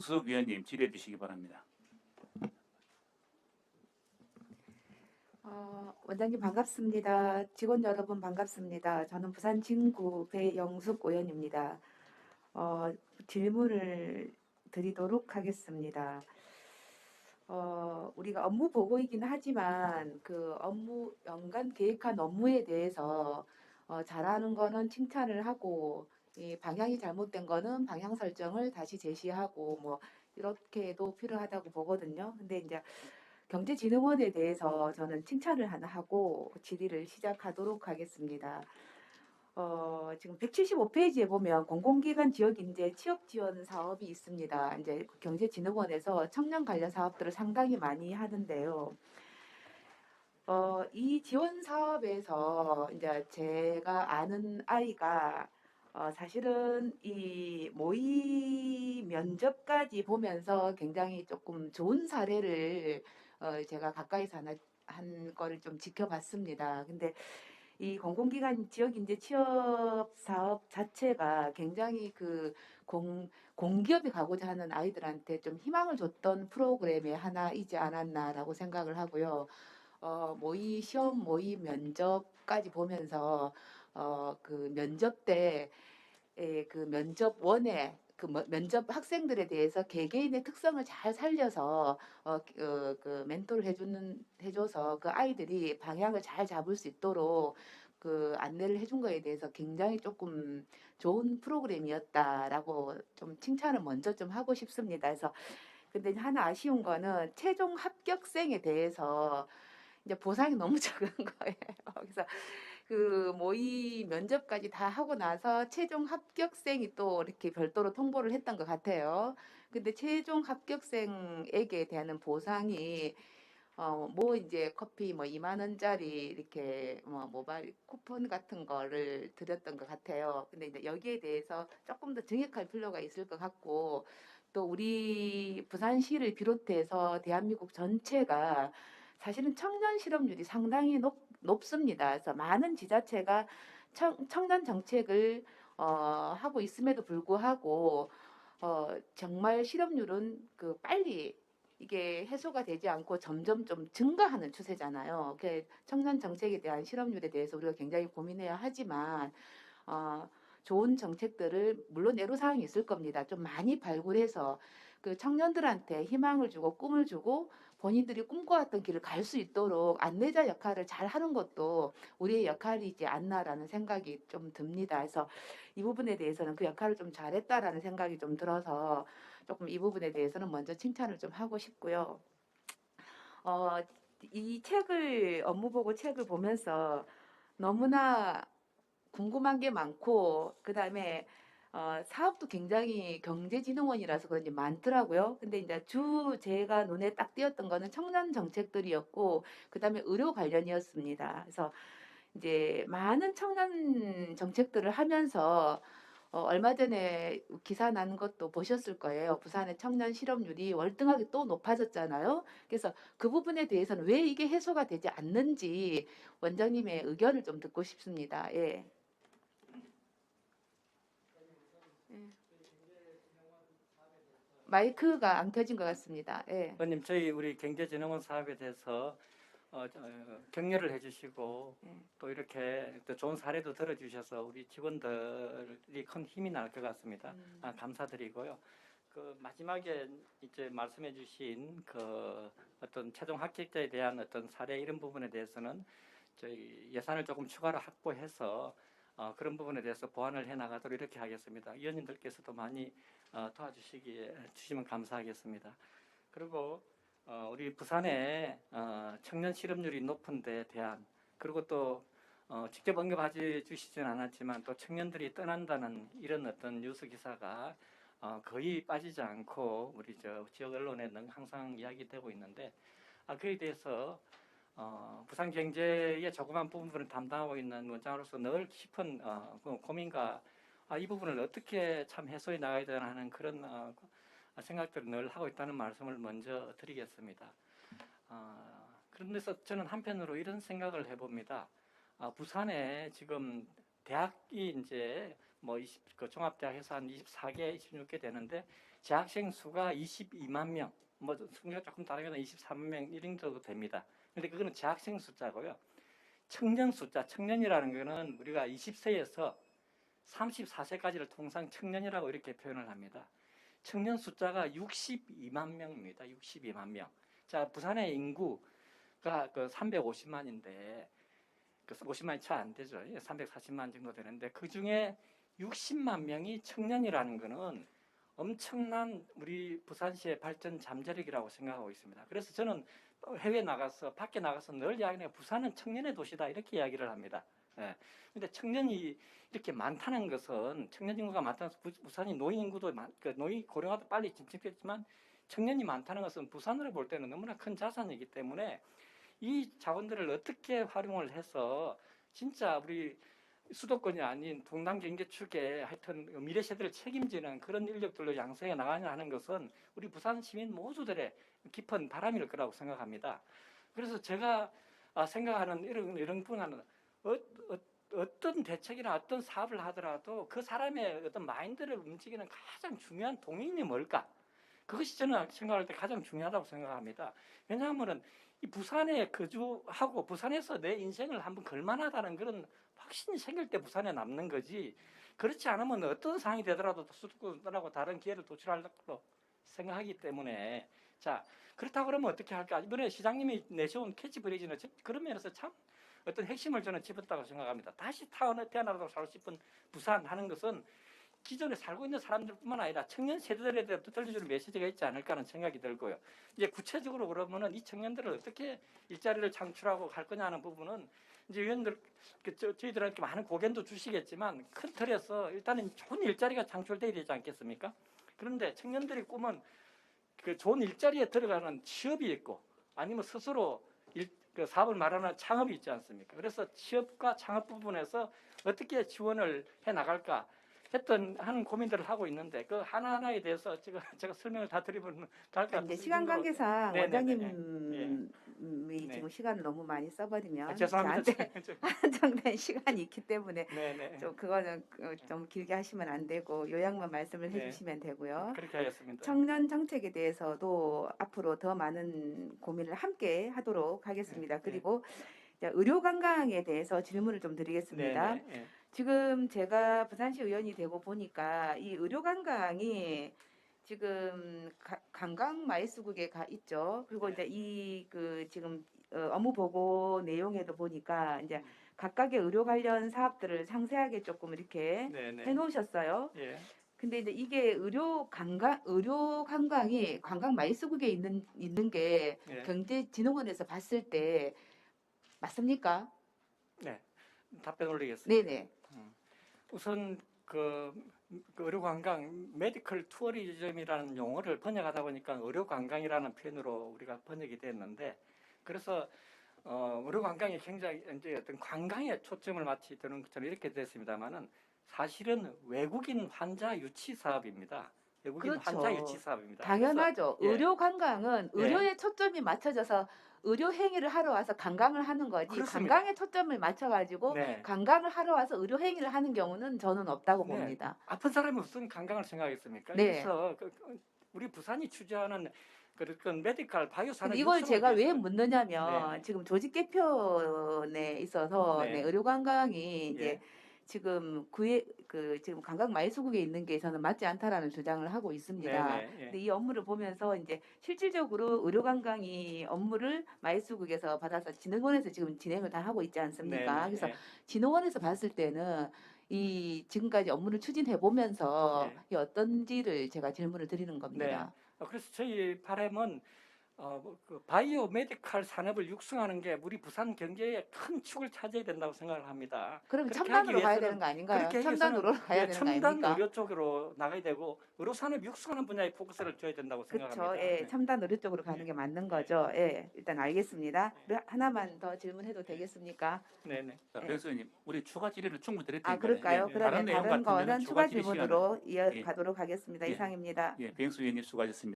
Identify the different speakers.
Speaker 1: 수석 위원님 질의해 주시기 바랍니다.
Speaker 2: 원장님 반갑습니다. 직원 여러분 반갑습니다. 저는 부산 진구 배영숙 의원입니다. 질문을 드리도록 하겠습니다. 우리가 업무 보고이긴 하지만 그 업무 연간 계획한 업무에 대해서 잘하는 거는 칭찬을 하고 이 방향이 잘못된 거는 방향 설정을 다시 제시하고 뭐 이렇게도 필요하다고 보거든요. 근데 이제 경제진흥원에 대해서 저는 칭찬을 하나 하고 질의를 시작하도록 하겠습니다. 지금 175페이지에 보면 공공기관 지역인재 취업 지원 사업이 있습니다. 이제 경제진흥원에서 청년 관련 사업들을 상당히 많이 하는데요. 이 지원 사업에서 이제 제가 아는 아이가 사실은 이 모의 면접까지 보면서 굉장히 조금 좋은 사례를 제가 가까이서 한 거를 좀 지켜봤습니다. 근데 이 공공기관 지역인재 취업 사업 자체가 굉장히 그 공기업에 가고자 하는 아이들한테 좀 희망을 줬던 프로그램의 하나이지 않았나라고 생각을 하고요. 시험 모의 면접까지 보면서 그 면접 때 그 면접원의 면접 학생들에 대해서 개개인의 특성을 잘 살려서 그 멘토를 해줘서 그 아이들이 방향을 잘 잡을 수 있도록 그 안내를 해준 거에 대해서 굉장히 조금 좋은 프로그램이었다라고 좀 칭찬을 먼저 좀 하고 싶습니다. 그래서 근데 하나 아쉬운 거는 최종 합격생에 대해서 이제 보상이 너무 적은 거예요. 그래서 그 모의 면접까지 다 하고 나서 최종 합격생이 또 이렇게 별도로 통보를 했던 것 같아요. 근데 최종 합격생에게 대한 보상이 뭐 이제 커피 뭐 2만 원짜리 이렇게 뭐 모바일 쿠폰 같은 거를 드렸던 것 같아요. 근데 이제 여기에 대해서 조금 더 정확할 필요가 있을 것 같고 또 우리 부산시를 비롯해서 대한민국 전체가 사실은 청년 실업률이 상당히 높습니다. 그래서 많은 지자체가 청년 정책을 하고 있음에도 불구하고 정말 실업률은 그 빨리 이게 해소가 되지 않고 점점 좀 증가하는 추세잖아요. 청년 정책에 대한 실업률에 대해서 우리가 굉장히 고민해야 하지만 어, 좋은 정책들을 물론 애로사항이 있을 겁니다. 좀 많이 발굴해서 그 청년들한테 희망을 주고 꿈을 주고 본인들이 꿈꿔왔던 길을 갈 수 있도록 안내자 역할을 잘 하는 것도 우리의 역할이지 않나라는 생각이 좀 듭니다. 그래서 이 부분에 대해서는 그 역할을 좀 잘했다라는 생각이 좀 들어서 조금 이 부분에 대해서는 먼저 칭찬을 좀 하고 싶고요. 어, 이 책을 업무 보고 책을 보면서 너무나 궁금한 게 많고 그다음에 사업도 굉장히 경제진흥원이라서 그런지 많더라고요. 근데 이제 제가 눈에 딱 띄었던 거는 청년 정책들이었고 그다음에 의료 관련이었습니다. 그래서 이제 많은 청년 정책들을 하면서 얼마 전에 기사 난 것도 보셨을 거예요. 부산의 청년 실업률이 월등하게 또 높아졌잖아요. 그래서 그 부분에 대해서는 왜 이게 해소가 되지 않는지 원장님의 의견을 좀 듣고 싶습니다. 예. 예. 마이크가 안 켜진 것 같습니다. 예.
Speaker 3: 의원님, 저희 우리 경제진흥원 사업에 대해서 격려를 해주시고
Speaker 2: 예.
Speaker 3: 또 이렇게 또 좋은 사례도 들어주셔서 우리 직원들이 큰 힘이 날 것 같습니다. 감사드리고요. 그 마지막에 이제 말씀해주신 그 어떤 최종 합격자에 대한 어떤 사례 이런 부분에 대해서는 저희 예산을 조금 추가로 확보해서 그런 부분에 대해서 보완을 해 나가도록 이렇게 하겠습니다. 위원님들께서도 많이 주시면 감사하겠습니다. 그리고 우리 부산의 청년 실업률이 높은 데 대한 그리고 또 직접 언급하지 주시진 않았지만 또 청년들이 떠난다는 이런 어떤 뉴스 기사가 거의 빠지지 않고 우리 지역 언론에 항상 이야기되고 있는데 그에 대해서 부산 경제의 조그만 부분을 담당하고 있는 원장으로서 늘 깊은 그 고민과 이 부분을 어떻게 참 해소해 나가야 되나 하는 그런 생각들을 늘 하고 있다는 말씀을 먼저 드리겠습니다. 그런데서 저는 한편으로 이런 생각을 해봅니다. 부산에 지금 대학이 이제 그 종합대학에서 한 24개, 26개 되는데 재학생 수가 22만 명, 뭐 성계가 조금 다르면 23만 명 이런 정도 됩니다. 근데 그거는 재학생 숫자고요. 청년 숫자, 청년이라는 거는 우리가 20세에서 34세까지를 통상 청년이라고 이렇게 표현을 합니다. 청년 숫자가 62만 명입니다. 62만 명. 자, 부산의 인구가 그 350만인데 그 50만이 채 안 되죠. 340만 정도 되는데 그 중에 60만 명이 청년이라는 거는 엄청난 우리 부산시의 발전 잠재력이라고 생각하고 있습니다. 그래서 저는 해외 나가서 밖에 나가서 늘 이야기해요. 부산은 청년의 도시다 이렇게 이야기를 합니다. 예. 근데 청년이 이렇게 많다는 것은 청년 인구가 많다는 것은 부산이 노인 인구도 노인 고령화도 빨리 진척했지만 청년이 많다는 것은 부산으로 볼 때는 너무나 큰 자산이기 때문에 이 자원들을 어떻게 활용을 해서 진짜 우리 수도권이 아닌 동남 경제축에 하여튼 미래 세대를 책임지는 그런 인력들로 양성해 나가냐 하는 것은 우리 부산 시민 모두들의 깊은 바람일 거라고 생각합니다. 그래서 제가 생각하는 이런 분야는 어떤 대책이나 어떤 사업을 하더라도 그 사람의 어떤 마인드를 움직이는 가장 중요한 동인이 뭘까? 그것이 저는 생각할 때 가장 중요하다고 생각합니다. 왜냐하면은 이 부산에 거주하고 부산에서 내 인생을 한번 걸만하다는 그런 확신이 생길 때 부산에 남는 거지. 그렇지 않으면 어떤 상황이 되더라도 수도권하고 다른 기회를 도출하려고 생각하기 때문에 자 그렇다고 그러면 어떻게 할까? 이번에 시장님이 내세운 캐치프레이즈는 그런 면에서 참 어떤 핵심을 저는 집었다고 생각합니다. 다시 태어나도 살고 싶은 부산 하는 것은 기존에 살고 있는 사람들뿐만 아니라 청년 세대들에 대해서 들려주는 메시지가 있지 않을까 하는 생각이 들고요. 이제 구체적으로 그러면은 이 청년들을 어떻게 일자리를 창출하고 갈 거냐는 부분은 이제 위원들 저희들한테 많은 고견도 주시겠지만 큰 틀에서 일단은 좋은 일자리가 창출돼야 되지 않겠습니까? 그런데 청년들의 꿈은 그 좋은 일자리에 들어가는 취업이 있고 아니면 스스로 그 사업을 말하는 창업이 있지 않습니까? 그래서 취업과 창업 부분에서 어떻게 지원을 해 나갈까? 하는 고민들을 하고 있는데 그 하나하나에 대해서 제가 설명을 다 드리면 갈것 같아서
Speaker 2: 이제 시간 관계상
Speaker 3: 네네네.
Speaker 2: 원장님이
Speaker 3: 네.
Speaker 2: 지금 시간을 너무 많이 써버리면
Speaker 3: 죄송합니다.
Speaker 2: 저한테 한정된 시간이 있기 때문에
Speaker 3: 네네.
Speaker 2: 좀 그거는 좀 길게 하시면 안 되고 요약만 말씀을
Speaker 3: 네.
Speaker 2: 해주시면 되고요.
Speaker 3: 그렇게 하겠습니다.
Speaker 2: 청년 정책에 대해서도 앞으로 더 많은 고민을 함께 하도록 하겠습니다.
Speaker 3: 네.
Speaker 2: 그리고 이제 의료 관광에 대해서 질문을 좀 드리겠습니다.
Speaker 3: 네네.
Speaker 2: 지금 제가 부산시 의원이 되고 보니까 이 의료 관광이 지금 관광 마이스국에 가 있죠. 그리고
Speaker 3: 네.
Speaker 2: 이제 이 그 지금 업무 보고 내용에도 보니까 이제 각각의 의료 관련 사업들을 상세하게 조금 이렇게
Speaker 3: 네네.
Speaker 2: 해놓으셨어요.
Speaker 3: 예.
Speaker 2: 근데 이제 이게 의료 관광이 관광 마이스국에 있는 게
Speaker 3: 예.
Speaker 2: 경제진흥원에서 봤을 때 맞습니까?
Speaker 3: 네. 답변 올리겠습니다.
Speaker 2: 네네.
Speaker 3: 우선 그 의료관광 메디컬 투어리즘이라는 용어를 번역하다 보니까 의료관광이라는 표현으로 우리가 번역이 됐는데 그래서 의료관광이 굉장히 이제 어떤 관광에 초점을 맞추는 것처럼 이렇게 됐습니다만은 사실은 외국인 환자 유치 사업입니다. 외국인
Speaker 2: 그렇죠.
Speaker 3: 환자 유치 사업입니다.
Speaker 2: 당연하죠.
Speaker 3: 그래서, 예.
Speaker 2: 의료 관광은
Speaker 3: 예.
Speaker 2: 의료에 초점이 맞춰져서 의료 행위를 하러 와서 관광을 하는 거지.
Speaker 3: 그렇습니다.
Speaker 2: 관광에 초점을 맞춰가지고
Speaker 3: 네.
Speaker 2: 관광을 하러 와서 의료 행위를 하는 경우는 저는 없다고
Speaker 3: 네.
Speaker 2: 봅니다.
Speaker 3: 아픈 사람이 무슨 관광을 생각하겠습니까?
Speaker 2: 네.
Speaker 3: 그래서 우리 부산이 추진하는 그런 메디컬 바이오 산업
Speaker 2: 근데 이걸 제가 왜
Speaker 3: 위해서는
Speaker 2: 묻느냐면
Speaker 3: 네.
Speaker 2: 지금 조직 개편에 있어서
Speaker 3: 네.
Speaker 2: 의료 관광이 이제
Speaker 3: 예.
Speaker 2: 지금 지금 관광 마이수국에 있는 게 저는 맞지 않다라는 주장을 하고 있습니다.
Speaker 3: 네네. 예.
Speaker 2: 근데 이 업무를 보면서 이제 실질적으로 의료 관광이 업무를 마이수국에서 받아서 진흥원에서 지금 진행을 다 하고 있지 않습니까?
Speaker 3: 네네.
Speaker 2: 그래서
Speaker 3: 예.
Speaker 2: 진흥원에서 봤을 때는 이 지금까지 업무를 추진해 보면서
Speaker 3: 예.
Speaker 2: 이 어떤지를 제가 질문을 드리는
Speaker 3: 네.
Speaker 2: 겁니다.
Speaker 3: 그래서 저희 바람은 그 바이오 메디컬 산업을 육성하는 게 우리 부산 경제의 큰 축을 차지해야 된다고 생각을 합니다.
Speaker 2: 그럼
Speaker 3: 그렇게
Speaker 2: 첨단으로
Speaker 3: 하기
Speaker 2: 가야
Speaker 3: 위해서는
Speaker 2: 되는 거 아닌가요?
Speaker 3: 그렇게 하기
Speaker 2: 첨단으로
Speaker 3: 위해서는
Speaker 2: 가야 되는 거
Speaker 3: 첨단
Speaker 2: 아닙니까?
Speaker 3: 의료 쪽으로 나가야 되고 의료 산업 육성하는 분야에 포커스를 줘야 된다고
Speaker 2: 그렇죠.
Speaker 3: 생각합니다.
Speaker 2: 예,
Speaker 3: 네.
Speaker 2: 첨단 의료 쪽으로 가는
Speaker 3: 예.
Speaker 2: 게 맞는 거죠. 예, 일단 알겠습니다. 하나만 더 질문해도 되겠습니까?
Speaker 3: 네네.
Speaker 1: 자,
Speaker 2: 네.
Speaker 1: 변호사님, 우리 추가 질의를 충분히
Speaker 2: 아,
Speaker 1: 드렸으니까
Speaker 2: 그럴까요?
Speaker 3: 예.
Speaker 2: 그러면
Speaker 1: 다른 내용
Speaker 2: 다른
Speaker 1: 같으면
Speaker 2: 거는
Speaker 1: 추가
Speaker 2: 추가
Speaker 1: 질의
Speaker 2: 질문으로 이어가도록 하겠습니다.
Speaker 1: 예.
Speaker 2: 이상입니다.
Speaker 1: 예, 배영수 의원님 수고하셨습니다.